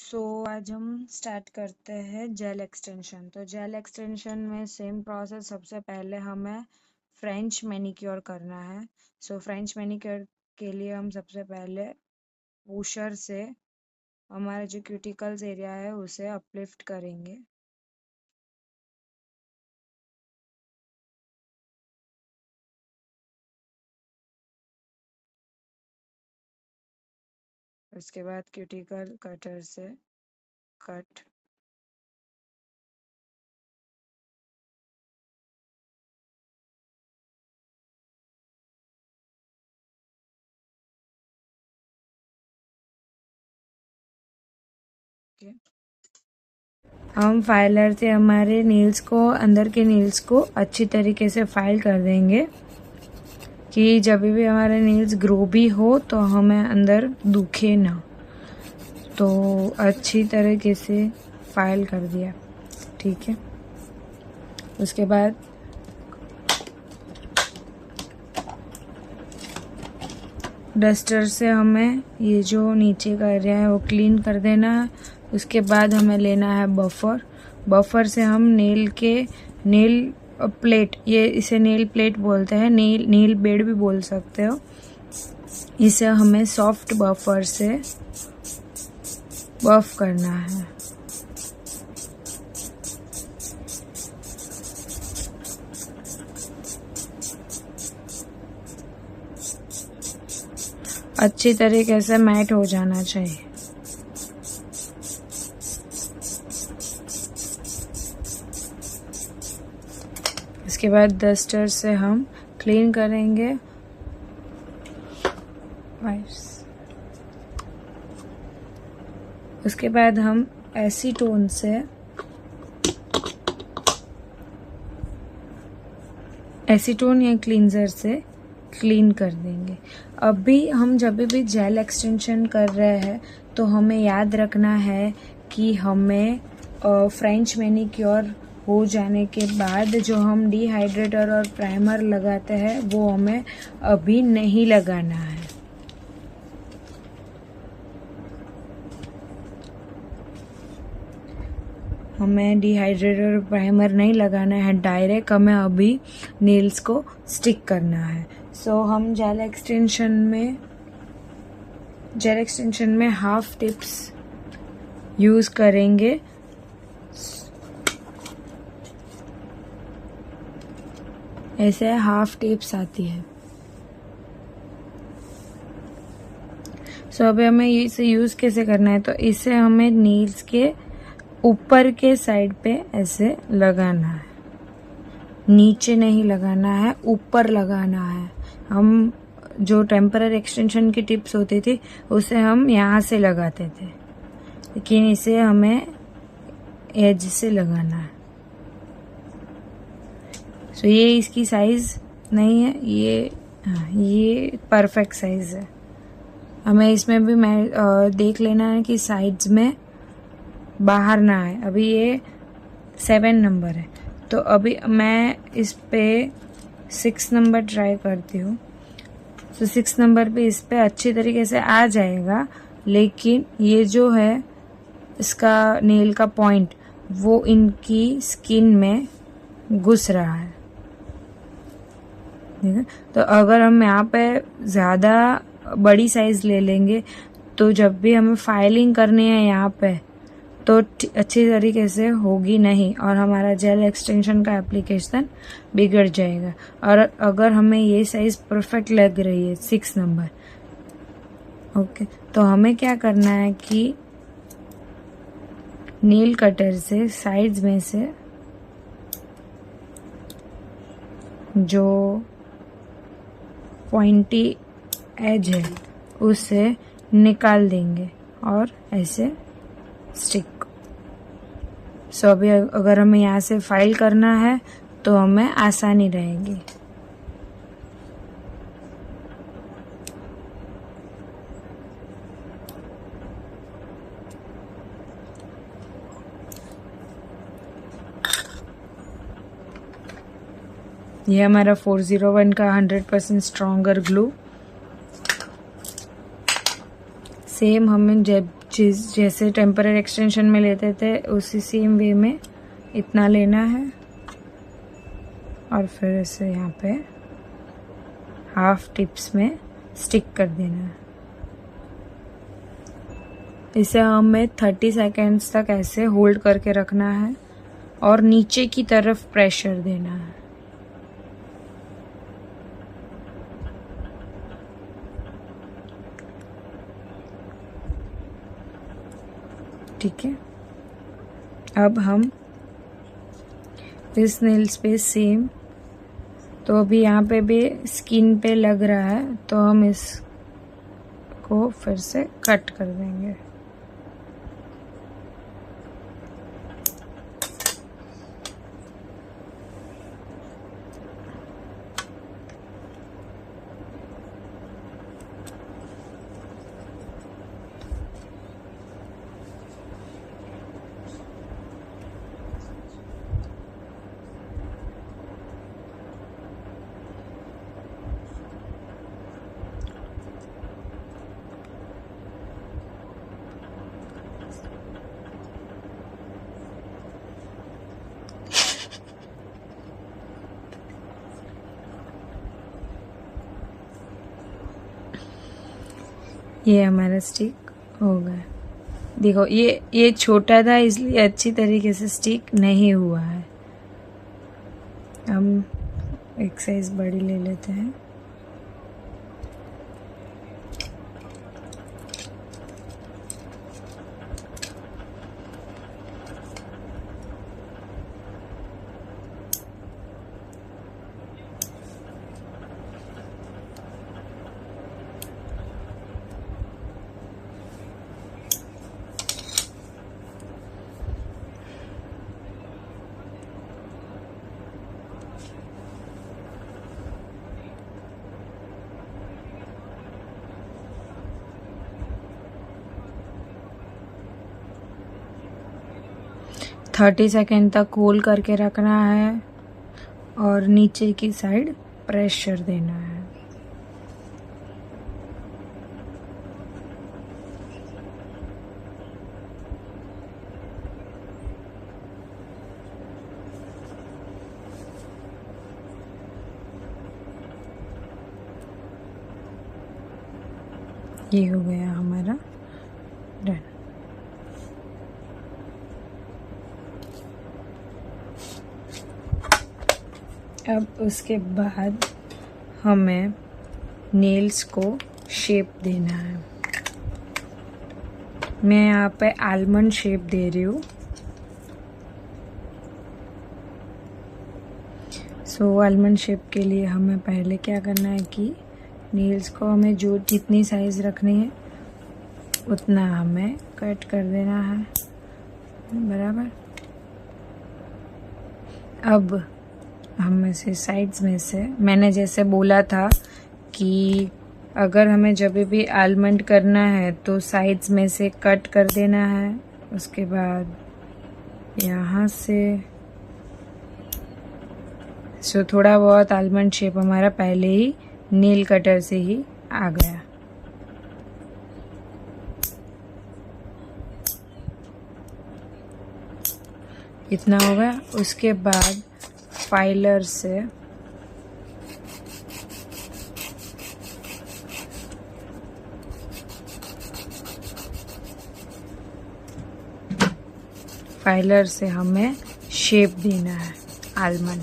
सो आज हम स्टार्ट करते हैं जेल एक्सटेंशन। तो जेल एक्सटेंशन में सेम प्रोसेस, सबसे पहले हमें फ्रेंच मैनिक्योर करना है। सो फ्रेंच मैनिक्योर के लिए हम सबसे पहले पुशर से हमारे जो क्यूटिकल्स एरिया है उसे अपलिफ्ट करेंगे। उसके बाद क्यूटिकल कटर से कट। हम फाइलर से हमारे नील्स को, अंदर के नील्स को अच्छी तरीके से फाइल कर देंगे कि जब भी हमारे नील्स ग्रो भी हो तो हमें अंदर दुखे ना। तो अच्छी तरीके से फाइल कर दिया, ठीक है। उसके बाद डस्टर से हमें ये जो नीचे का एरिया है वो क्लीन कर देना है। उसके बाद हमें लेना है बफर। बफर से हम नेल प्लेट, ये इसे नेल प्लेट बोलते हैं, नेल बेड भी बोल सकते हो। इसे हमें सॉफ्ट बफर से बफ करना है। अच्छी तरीके से मैट हो जाना चाहिए। इसके बाद डस्टर से हम क्लीन करेंगे वाइप्स। उसके बाद हम एसीटोन या क्लींजर से क्लीन कर देंगे। अभी हम जब भी जेल एक्सटेंशन कर रहे हैं तो हमें याद रखना है कि हमें फ्रेंच मैनिक्योर हो जाने के बाद जो हम डिहाइड्रेटर और प्राइमर लगाते हैं वो हमें अभी नहीं लगाना है। हमें डिहाइड्रेटर और प्राइमर नहीं लगाना है, डायरेक्ट हमें अभी नेल्स को स्टिक करना है। सो हम जेल एक्सटेंशन में हाफ टिप्स यूज करेंगे। ऐसे हाफ टिप्स आती है। सो अभी हमें इसे यूज कैसे करना है, तो इसे हमें नेल्स के ऊपर के साइड पे ऐसे लगाना है, नीचे नहीं लगाना है, ऊपर लगाना है। हम जो टेम्पररी एक्सटेंशन की टिप्स होती थी उसे हम यहाँ से लगाते थे, लेकिन इसे हमें एज से लगाना है। सो ये इसकी साइज नहीं है, ये परफेक्ट साइज है। हमें इसमें भी देख लेना है कि साइड्स में बाहर ना आए। अभी ये 7 नंबर है, तो अभी मैं इस पे 6 नंबर ट्राई करती हूँ। तो 6 नंबर पे इस पे अच्छी तरीके से आ जाएगा, लेकिन ये जो है इसका नेल का पॉइंट वो इनकी स्किन में घुस रहा है, ठीक है। तो अगर हम यहाँ पे ज़्यादा बड़ी साइज ले लेंगे तो जब भी हमें फाइलिंग करनी है यहाँ पे तो अच्छी तरीके से होगी नहीं और हमारा जेल एक्सटेंशन का एप्लीकेशन बिगड़ जाएगा। और अगर हमें ये साइज परफेक्ट लग रही है 6 नंबर, ओके, तो हमें क्या करना है कि नील कटर से साइड्स में से जो पॉइंटी एज है उसे निकाल देंगे और ऐसे स्टिक। सो अभी अगर हमें यहाँ से फाइल करना है तो हमें आसानी रहेगी। ये हमारा 401 का 100% स्ट्रॉन्गर ग्लू। सेम हमें जैसे टेम्पररी एक्सटेंशन में लेते थे उसी सेम वे में इतना लेना है और फिर इसे यहाँ पे हाफ टिप्स में स्टिक कर देना है। इसे हमें 30 सेकेंड्स तक ऐसे होल्ड करके रखना है और नीचे की तरफ प्रेशर देना है। ठीक है, अब हम इस नेल्स पे सेम, तो अभी यहाँ पे भी स्किन पे लग रहा है तो हम इसको फिर से कट कर देंगे। ये हमारा स्टिक हो गया। देखो ये छोटा था इसलिए अच्छी तरीके से स्टिक नहीं हुआ है। हम एक साइज बड़ी ले लेते हैं। थर्टी सेकेंड तक होल्ड करके रखना है और नीचे की साइड प्रेशर देना है। ये हो गया हमारा डन। अब उसके बाद हमें नेल्स को शेप देना है। मैं यहाँ पे आलमंड शेप दे रही हूँ। सो आलमंड शेप के लिए हमें पहले क्या करना है कि नेल्स को हमें जो जितनी साइज रखनी है उतना हमें कट कर देना है, बराबर। अब हम इसे साइड्स में से, मैंने जैसे बोला था कि अगर हमें जब भी आलमंड करना है तो साइड्स में से कट कर देना है। उसके बाद यहाँ से थोड़ा बहुत आलमंड शेप हमारा पहले ही नेल कटर से ही आ गया। इतना हो गया। उसके बाद फाइलर से हमें शेप देना है आलमंड।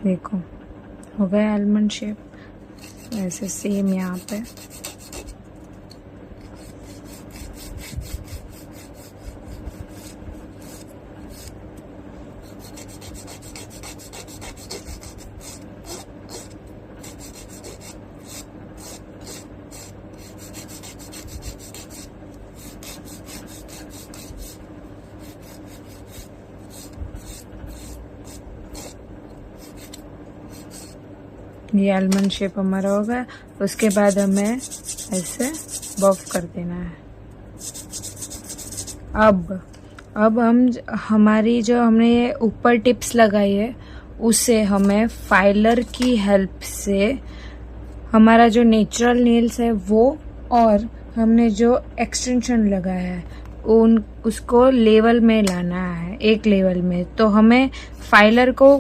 देखो हो गया आलमंड शेप। वैसे सेम यहाँ पे ये आलमंड शेप हमारा होगा। उसके बाद हमें ऐसे बफ कर देना है। अब हम हमारी जो हमने ये ऊपर टिप्स लगाई है उससे हमें फाइलर की हेल्प से हमारा जो नेचुरल नेल्स है वो और हमने जो एक्सटेंशन लगाया है उसको लेवल में लाना है, एक लेवल में। तो हमें फाइलर को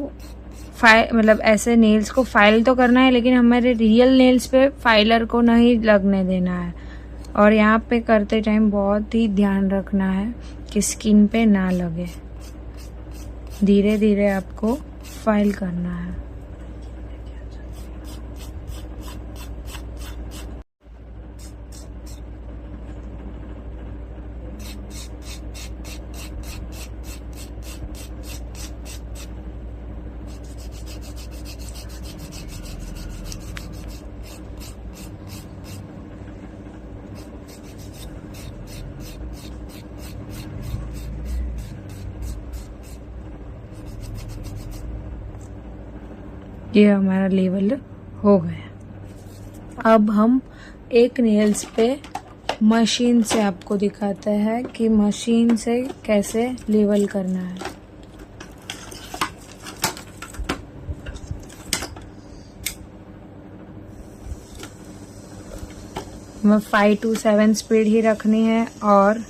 मतलब ऐसे नेल्स को फाइल तो करना है, लेकिन हमारे रियल नेल्स पे फाइलर को नहीं लगने देना है। और यहाँ पे करते टाइम बहुत ही ध्यान रखना है कि स्किन पे ना लगे। धीरे धीरे आपको फाइल करना है। ये हमारा लेवल हो गया। अब हम एक नेल्स पे मशीन से आपको दिखाते हैं कि मशीन से कैसे लेवल करना है। हमें 5 to 7 स्पीड ही रखनी है और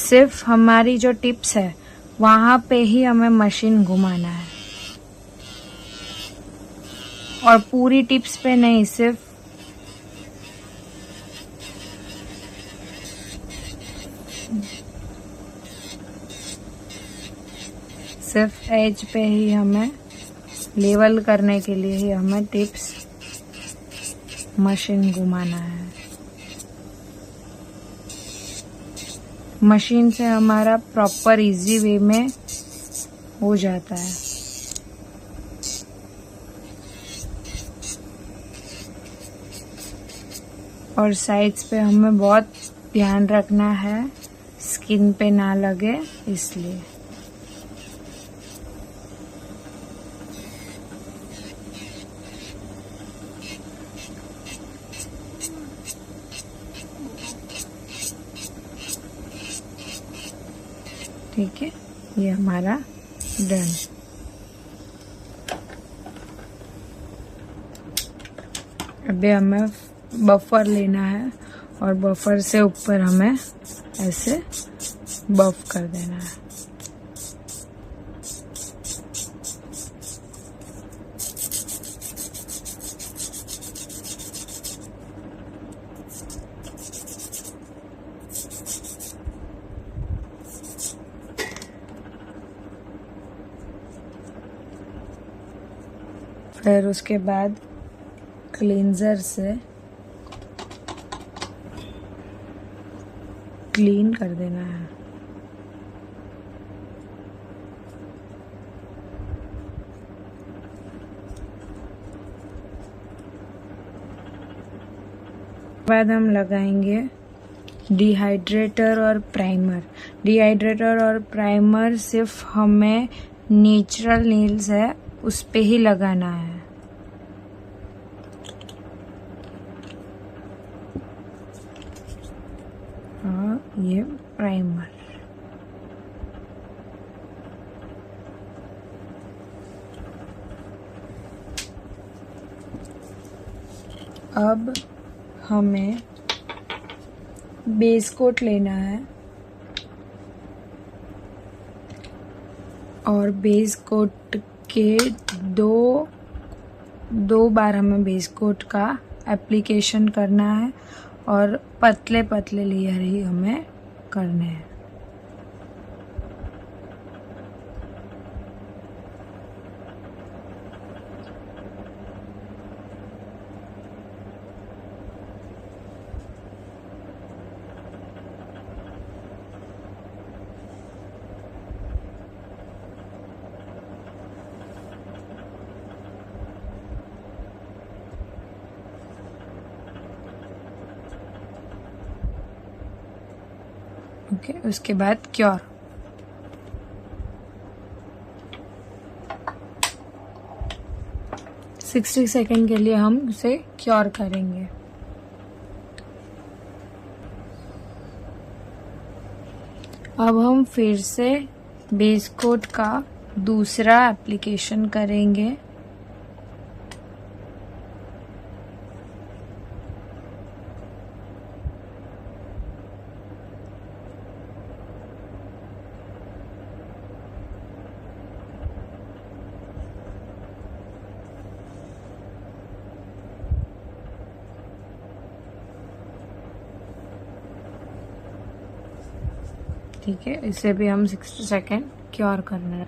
सिर्फ हमारी जो टिप्स है वहां पे ही हमें मशीन घुमाना है और पूरी टिप्स पे नहीं, सिर्फ एज पे ही हमें लेवल करने के लिए ही हमें टिप्स मशीन घुमाना है। मशीन से हमारा प्रॉपर इजी वे में हो जाता है। और साइड्स पे हमें बहुत ध्यान रखना है स्किन पे ना लगे, इसलिए। ठीक है, ये हमारा डन। अभी हमें बफर लेना है और बफर से ऊपर हमें ऐसे बफ कर देना है। फिर उसके बाद क्लींजर से क्लीन कर देना है। बाद हम लगाएंगे डिहाइड्रेटर और प्राइमर। डिहाइड्रेटर और प्राइमर सिर्फ हमें नेचुरल नेल्स है उस पे ही लगाना है। और ये प्राइमर। अब हमें बेस कोट लेना है और बेस कोट के दो बार हमें बेस कोट का एप्लीकेशन करना है और पतले पतले लेयर ही हमें करने हैं। ओके, उसके बाद क्योर। सिक्सटी सेकेंड के लिए हम उसे क्योर करेंगे। अब हम फिर से बेस कोट का दूसरा एप्लीकेशन करेंगे। ठीक है, इसे भी हम 60 सेकेंड क्योर करना है।